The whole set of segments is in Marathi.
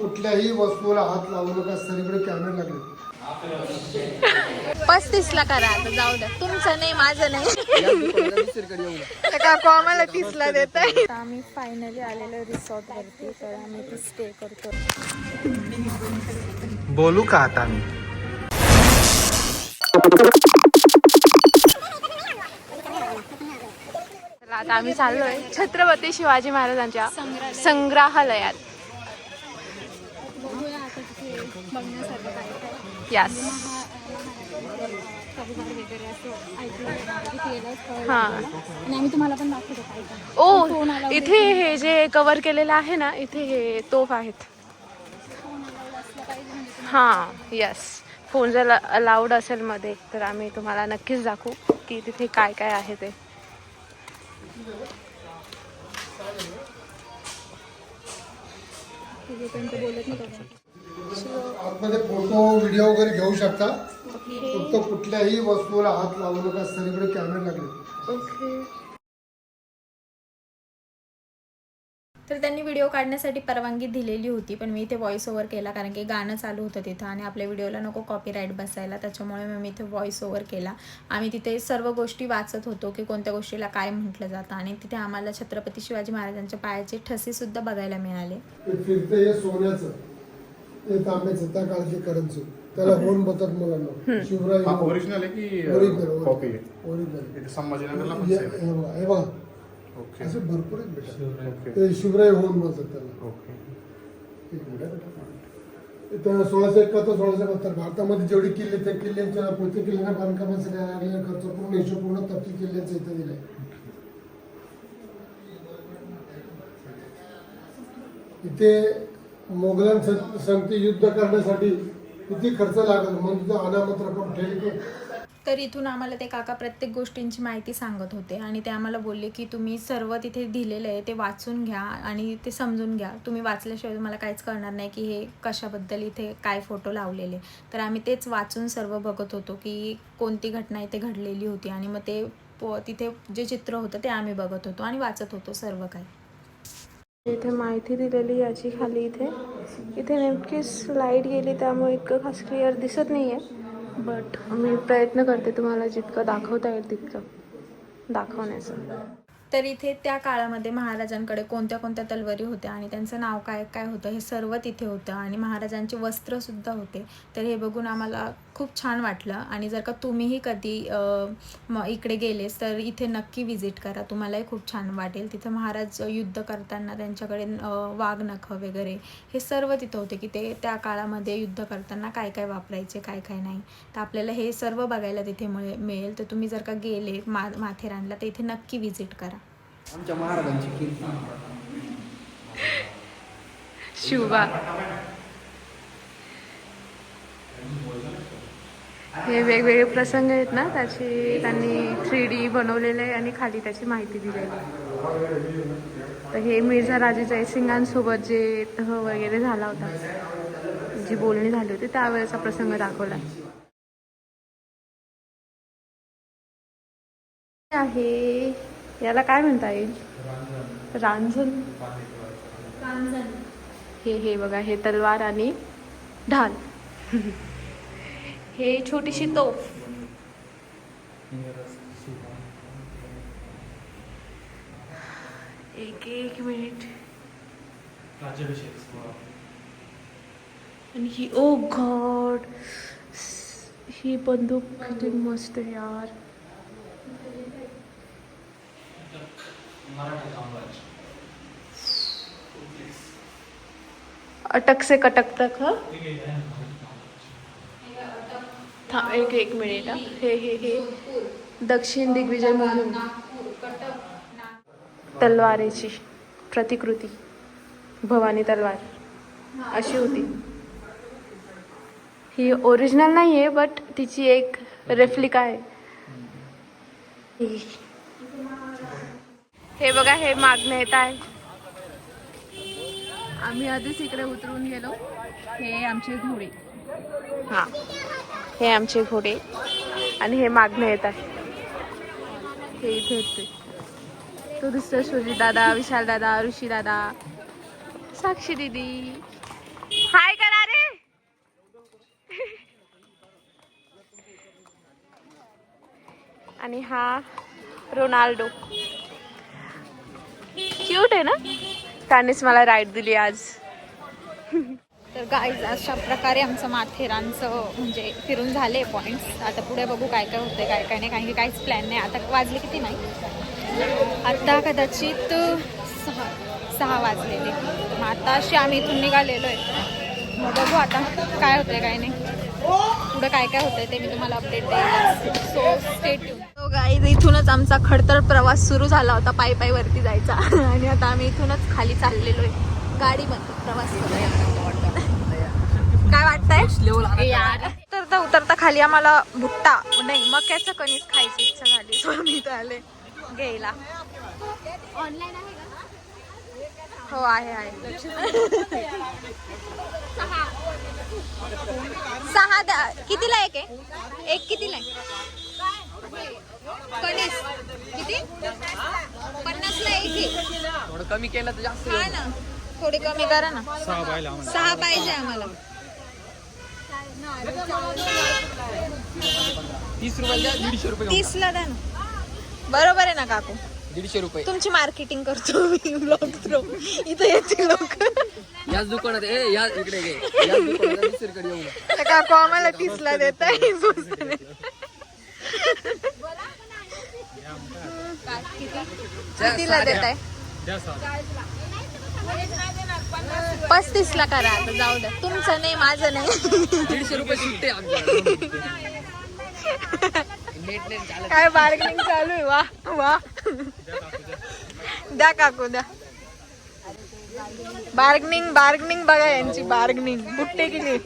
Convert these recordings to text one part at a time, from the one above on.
कुठल्याही वस्तूला हात लावू नका. सगळीकडे कॅमेरे लागले. 35 ला करा आता, जाऊ द्या. तुमचं नाही, माझं नाही. काकू आम्हाला 30 ला देत आहे. आम्ही फायनली आलेलो रिसॉर्ट वरती, तर आम्ही इथे स्टे करतो. बोलू का आता मी? आता आम्ही चाललोय छत्रपती शिवाजी महाराजांच्या संग्रहालयात. यस. ओ, इथे हे जे कव्हर केलेलं आहे ना, इथे हे तोफ आहेत. हां, यस. फोन जर अलाउड असेल मध्ये तर आम्ही तुम्हाला नक्कीच दाखवू की तिथे काय काय आहे ते. आतमध्ये फोटो व्हिडिओ वगैरे घेऊ शकता. फक्त कुठल्याही वस्तूला हात लावू नका. सगळीकडे कॅमेरे लागले. ओके. तर त्यांनी व्हिडिओ काढण्यासाठी परवानगी दिलेली होती, पण मी इथे व्हॉइस ओव्हर केला कारण की गाणं चालू होतं तिथं आणि आपल्या व्हिडिओला नको कॉपीराईट बसायला, त्याच्यामुळे मी इथे व्हॉइस ओव्हर केला. आम्ही तिथे सर्व गोष्टी वाचत होतो की कोणत्या गोष्टीला काय म्हटलं जातं आणि तिथे आम्हाला छत्रपती शिवाजी महाराजांच्या पायाचे ठसे सुद्धा बघायला मिळाले. फिरते हे सोन्याचं, हे तांब्याचं, त्या काळचे करन्सी, त्याला होऊन बतात मुलांना. शिवराय ओरिजिनल आहे की कॉपी आहे? ओरिजिनल. संभाजीनगरला पण हे बघा, असे भरपूर आहेत बेटा. ते शिवराय होऊन बोलतात त्याला. त्या 1671 1672 भारतामध्ये जेवढी किल्ले, त्या किल्ल्यांच्या प्रत्येक किल्ल्यांना बांधकामासाठी लागलेला खर्च पूर्ण हिशोब पूर्ण तपशील किल्ल्यांचा इथे दिलाय. इथे मोगलांसंगती युद्ध करण्यासाठी किती खर्च लागेल म्हणून तिथे अनामत रक्कम ठेवली. तर इथून आम्हाला ते काका प्रत्येक गोष्टींची माहिती सांगत होते आणि ते आम्हाला बोलले की तुम्ही सर्व तिथे दिलेलं आहे ते वाचून घ्या आणि ते समजून घ्या. तुम्ही वाचल्याशिवाय तुम्हाला काहीच कळणार नाही की हे कशाबद्दल इथे काय फोटो लावलेले. तर आम्ही तेच वाचून सर्व बघत होतो की कोणती घटना इथे घडलेली होती आणि मग ते तिथे जे चित्र होतं ते आम्ही बघत होतो आणि वाचत होतो सर्व काही. इथे माहिती दिलेली याची खाली इथे नेमकी स्लाईड गेली त्यामुळे इतकं खास क्लिअर दिसत नाही आहे, बट मी प्रयत्न करते तुम्हाला जितकं दाखवता येईल तितकं दाखवण्याचं. तर इथे त्या काळामध्ये महाराजांकडे कोणत्या कोणत्या तलवारी होत्या आणि त्यांचं नाव काय काय होतं हे सर्व तिथे होतं आणि महाराजांचे वस्त्रसुद्धा होते. तर हे बघून आम्हाला खूप छान वाटलं आणि जर का तुम्हीही कधी इकडे गेलेस तर इथे नक्की विजिट करा, तुम्हालाही खूप छान वाटेल. तिथं महाराज युद्ध करताना त्यांच्याकडे वाघनखं वगैरे हे सर्व तिथं होते की ते त्या काळामध्ये युद्ध करताना काय काय वापरायचे काय काय नाही. तर आपल्याला हे सर्व बघायला तिथे मिळेल. तर तुम्ही जर का गेले माथेरानला तर इथे नक्की विजिट करा. आमच्या महाराजांची कीर्ती. शिवबा हे वेगवेगळे प्रसंग आहेत ना, त्याची त्यांनी 3D बनवलेलं आहे आणि खाली त्याची माहिती दिलेली आहे. तर हे मिर्झा राजे जयसिंगांसोबत जे तह वगैरे झाला होता, जी बोलणी झाली होती त्यावेळेचा प्रसंग दाखवला आहे. याला काय म्हणता येईल? रांजण. हे बघा, हे तलवार आणि ढाल. हे छोटीशी तोफ. एक मिनिट. आणि ही, ओ गॉड, ही बंदूक किती मस्त यार. अटक से कटक तक. हा एक मिनिट. हे दक्षिण दिग्विजय मोहीम. तलवारीची प्रतिकृती भवानी तलवार अशी होती. ही ओरिजिनल नाही आहे बट तिची एक रेप्लिका आहे. हे बघा, हे मागणं येत आहे. आम्ही आधीच इकडे उतरून गेलो. हे आमचे घोडे. हां, हे आमचे घोडे आणि हे मागणं येत आहे. हे इथे येते. तो दिसतो सुजित दादा, विशाल दादा, ऋषी दादा, साक्षी दीदी. आणि हा रोनाल्डो. क्यूट आहे ना. त्यानेच मला राईड दिली आज. तर गाईज अशा प्रकारे आमचं माथेरानचं म्हणजे फिरून झाले पॉईंट्स. आता पुढे बघू काय काय होतं काय काय नाही, कारण की काहीच प्लॅन नाही. आता वाजले किती नाही, आता कदाचित 6 वाजलेले. मग आता अशी आम्ही इथून निघालेलो आहे. मग बघू आता काय होतंय काय नाही, पुढं काय काय होतंय ते मी तुम्हाला अपडेट देईन. So stay tune. So guys इथूनच आमचा खडतर प्रवास सुरू झाला होता पायी वरती जायचा. आणि आता आम्ही इथूनच खाली चाललेलो आहे गाडीमध्ये प्रवास करूया. काय वाटतंय यार. उतरता खाली आम्हाला भुट्टा नाही मक्याचं कणीस खायची इच्छा झाली. सो मी तर आले घ्यायला. ऑनलाईन आहे का? हो आहे. 6 द्या. कितीला एक आहे? एक कितीला आहे कणीस? किती? 50ला एक आहे. थोडं कमी केलं तर जास्त. हा ना, थोडी कमी करा ना. 6 पाहिजे आम्हाला. 30 रुपये द्या. 150 रुपये 30ला द्या ना. बरोबर आहे ना काकू? 150 रुपये. तुमची मार्केटिंग करतो मी ब्लॉग थ्रू. इथे येते लोक. याच दुकानात या इकडे घे. याच दुकानात दुसरीकडे येऊ. तर काकू आम्हाला 30ला देत आहे. कितीला देत आहे? 35ला करा. आता जाऊ द्या. तुमचं नाही माझं नाही. 150 रुपये सुट्टे आमच्या. काय बार्गेनिंग चालू आहे. वा द्या काकू द्या. बार्गनिंग बघा यांची. बार्गनिंग बुट्टे केली.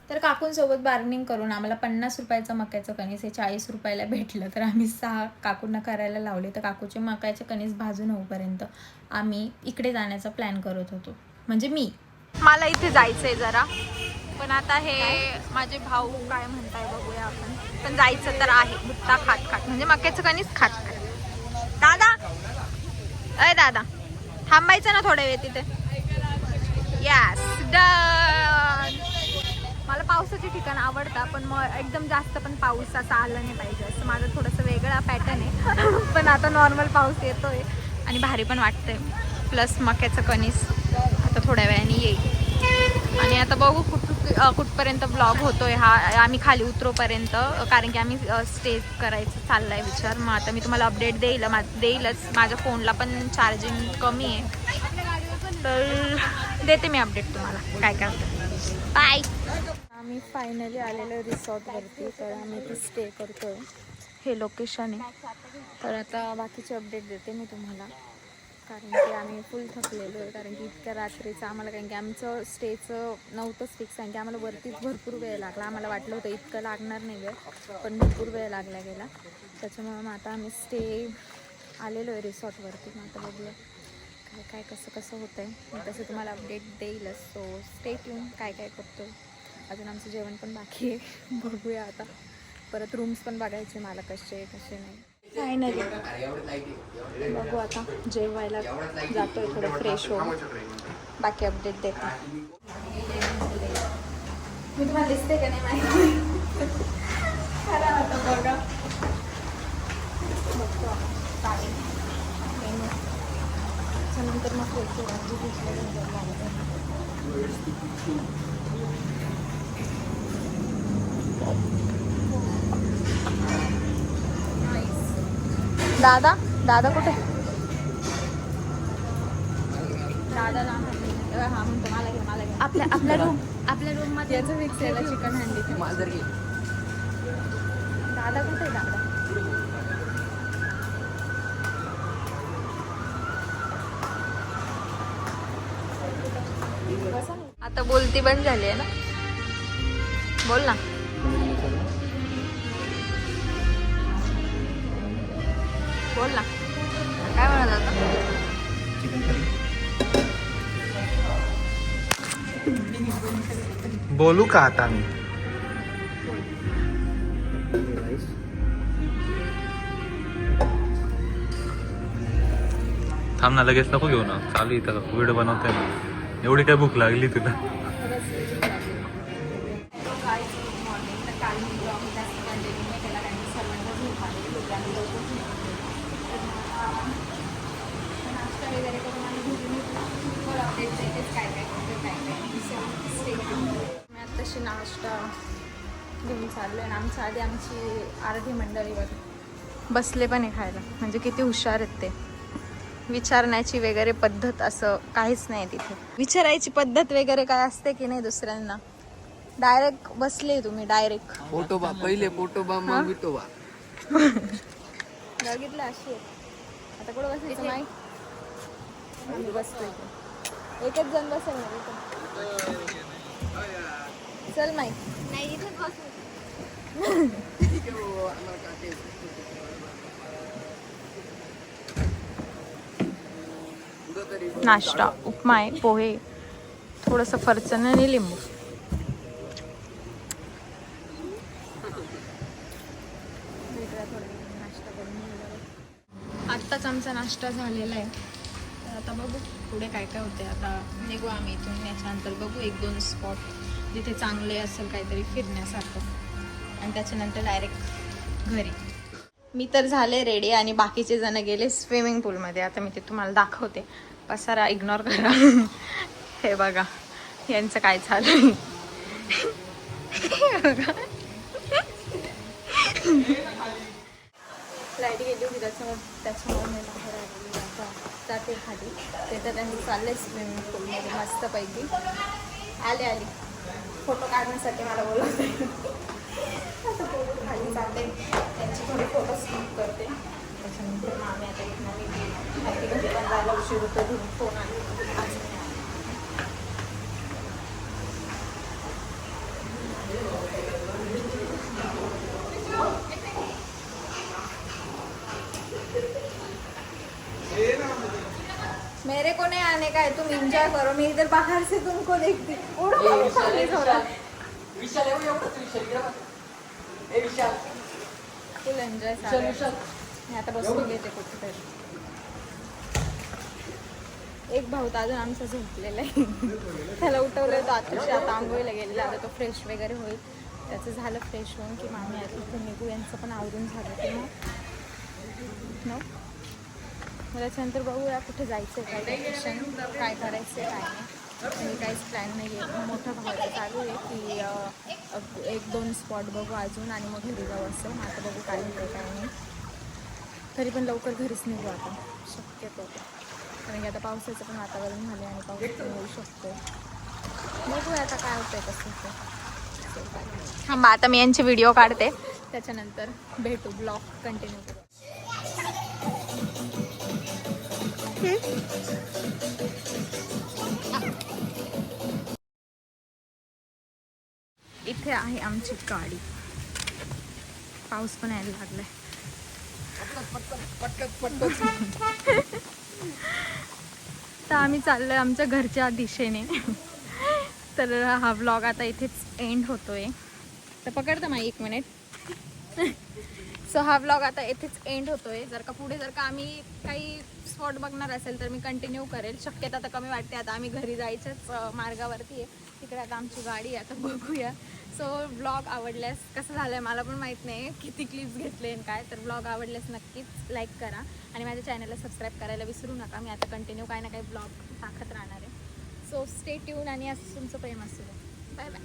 तर काकूंसोबत बार्गनिंग करून आम्हाला 50 रुपयाचं मक्याचं कणीस हे 40 रुपयाला भेटलं. तर आम्ही 6 काकूंना करायला लावले. तर काकूचे मक्याचे कणीस भाजून होईपर्यंत आम्ही इकडे जाण्याचा प्लॅन करत होतो. म्हणजे मला इथे जायचंय जरा, पण आता हे माझे भाऊ काय म्हणताय बघूया आपण. पण जायचं तर आहे. भुट्टा खात म्हणजे मक्याचं कणीस खात. दादा थांबायचं ना थोड्या वेळ तिथे. Yes done. मला पावसाची ठिकाण आवडतात, पण मग एकदम जास्त पण पाऊस असा आला नाही पाहिजे. असं माझं थोडंसं वेगळा पॅटर्न आहे. पण आता नॉर्मल पाऊस येतोय आणि भारी पण वाटतंय. प्लस मक्याचं कणीस आता थोड्या वेळाने येईल. आणि आता बघू कुठपर्यंत ब्लॉग होतोय हा. आम्ही खाली उतरोपर्यंत, कारण की आम्ही स्टे करायचं चाललाय विचार. मग आता मी तुम्हाला अपडेट देईलच. माझ्या फोनला पण चार्जिंग कमी आहे, तर देते मी अपडेट तुम्हाला काय काय होतं. बाय. आम्ही फायनली आलेलो रिसॉर्टवरती. तर आम्ही इथे स्टे करतोय. हे लोकेशन आहे. तर आता बाकीचे अपडेट देते मी तुम्हाला, कारण की आम्ही फुल थकलेलो आहे. कारण की इतक्या रात्रीचं आम्हाला, कारण की आमचं स्टेचं नव्हतंच फिक्स. कारण की आम्हाला वरतीच भरपूर वेळ लागला. आम्हाला वाटलं होतं इतकं लागणार नाही वेळ, पण भरपूर वेळ लागला गेला. त्याच्यामुळं मग आता आम्ही स्टे आलेलो आहे रिसॉर्टवरती. मग आता बघूया काय कसं होतं आहे. मग तसं तुम्हाला अपडेट देईलच. So stay tune. काय करतो. अजून आमचं जेवण पण बाकी आहे. बघूया आता. परत रूम्स पण बघायचे मला कसे नाही. फायनली बघू आता जेवायला जातोय. थोडं फ्रेश होऊन बाकी अपडेट देते. मी तुम्हाला दिसते का नाही माहिती. खरं आता बघा बघतो चालेल. त्याच्यानंतर मग दादा कुठे? दादा हा म्हणतो मला घे. आपल्या रूम मध्ये याचं फिक्स आहे चिकन हंडी. माझं घे. दादा कुठे? दादा आता बोलती बंद झाली आहे ना. बोल ना. बोल ना काय म्हणत होता. बोलू का आता मी? थांब ना, लगेच नको घेऊ ना. चालू इथं व्हिडिओ बनवतोय ना. एवढी काय भूक लागली तुला? सर्वांना झोप आलेली होती. आम्ही लवकर झोपलो. नाश्ता वगैरे करून आम्ही घरी निघलो. अपडेट्स येतेच काय काय होतं काय काय. मी आत्ताशी नाश्ता घेऊन चाललो आहे. आमच्या आधी आमची अर्धी मंडळीवर बसले पण आहे खायला. म्हणजे किती हुशार आहेत ते. विचारण्याची वगैरे पद्धत असं काहीच नाही तिथे. विचारायची पद्धत वगैरे काय असते की नाही दुसऱ्यांना. डायरेक्ट बसले तुम्ही डायरेक्ट. पोटोबा पहिले पोटोबा मग विटोबा. बघितलं अशी आहे. आता कुठं बसायचं माहीत. आम्ही बसतो इथे. एकच जण बसेल ना इथे. चल माहीत नाही इथेच बसू. नाश्ता उपमा आहे, पोहे, थोडंसं फरसाण आणि लिंबू. आत्ताच आमचा नाश्ता झालेला आहे. तर आता बघू पुढे काय काय होते. आता निघू आम्ही इथून. याच्यानंतर बघू 1-2 स्पॉट जिथे चांगले असेल काहीतरी फिरण्यासारखं आणि त्याच्यानंतर डायरेक्ट घरी. मी तर झाले रेडी आणि बाकीचे जण गेले स्विमिंग पूलमध्ये. आता मी ते तुम्हाला दाखवते. पसारा इग्नोर करा. हे बघा यांचं काय चालू आहे. लाईट गेली होती त्याच्यामुळे मी बाहेर आलेली. आता जाते खाली. ते तर त्यांनी चालले स्विमिंग पूलमध्ये मस्तपैकी. आली फोटो काढण्यासाठी मला बोलवते. आता फोटो खाली जाते. त्यांची थोडी फोटो स्किप करते. त्याच्यानंतर मग आम्ही आता एक नवीन घरी पण जायला उशीर होतो. घरून फोन आला आज नाही आला. मेरे को नहीं आने का है. तुम एंजॉय करो. मैं इधर बाहर से तुमको देखती. फुल एन्जॉय. मी आता बसून घेते कुठेतरी. एक भाऊ तर अजून आमचा झोपलेला आहे. त्याला उठवलं होतं आताशी. आता आंघोळीला गेलेला. आता तो फ्रेश वगैरे होईल. त्याचं झालं फ्रेश होऊन की मग आम्ही आता इथून निघू. यांचं पण आवरून झालं की मग त्याच्यानंतर बघूया कुठे जायचं आहे, काय लोकेशन, काय करायचं आहे, काय नाही. आणि काहीच प्लॅन नाही आहे. मोठं भावाचं चालू आहे की 1-2 स्पॉट बघू अजून आणि मग घरी जाऊ असं. मग आता बघू काय होतं काय नाही. तरी पण लवकर घरीच निघू आता शक्यतो. कारण की आता पावसाचं पण वातावरण झालं आणि पाऊस पण होऊ शकतो. बघूया आता काय होतं आहे कसं होतं. हां मग आता मी यांचे व्हिडिओ काढते. त्याच्यानंतर भेटू. ब्लॉग कंटिन्यू करू. इथे आहे आमची गाडी. पाऊस पण यायला लागलाय. तर आम्ही चाललोय आमच्या घरच्या दिशेने. तर हा व्लॉग आता इथेच एंड होतोय. तर पकडता मा 1 मिनिट. सो हा व्लॉग आता इथेच एंड होतोय. जर का पुढे जर का आम्ही काही स्पॉट बघणार असेल तर मी कंटिन्यू करेल. शक्यता आता कमी वाटते. आता आम्ही घरी जायच्याच मार्गावरती आहे. तिकडे आता आमची गाडी आता बघूया. सो व्लॉग आवडल्यास कसं झालं आहे मला पण माहीत नाही किती क्लिप्स घेतले आणि काय. तर व्लॉग आवडल्यास नक्कीच लाईक करा आणि माझ्या चॅनलला सबस्क्राईब करायला विसरू नका. मी आता कंटिन्यू काही ना काही ब्लॉग टाकत राहणार आहे. सो स्टे ट्यून आणि असं तुमचं प्रेम असू दे. Bye bye.